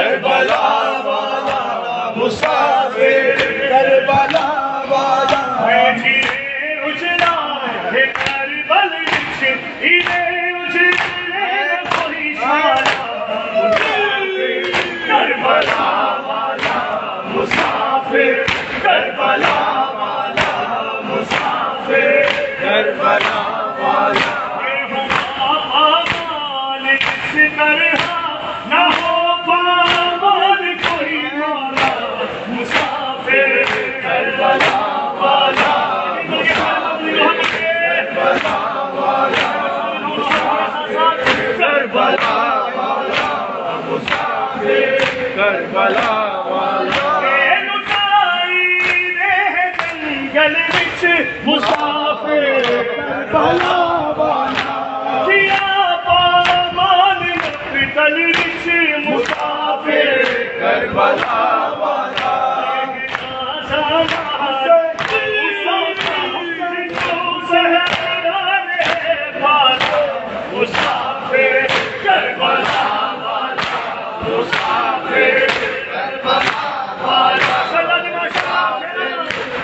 کربلا والا مسافر کربلا والا کربل کربلا والا مسافر کربلا والا مسافر کربلا والا اس طرح نہ ہو پامال کوئی مولا مسافر کربلا والا کربلا والا کربلا والا مسافر کربلا والا جنگل وچ مسافر کربلا والا کیا پامان قتل وچ مسافر کربلا والا مسافر کربلا والا مسافر کربلا والا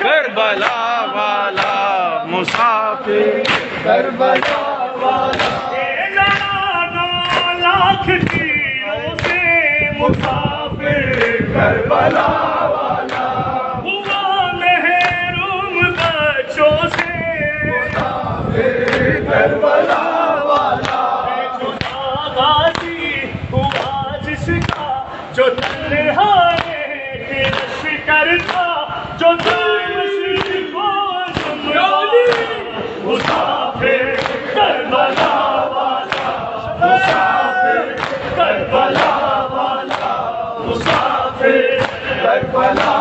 کربلا والا مسافر کربلا والا لاکھ تیروں سے مسافر کربلا والا ہوا محروم بچوں سے کربلا والا غازی ہوا جس کا جو تنہا لشکر تھا جو مسافر کربلا والا مسافر کربلا والا مسافر کربلا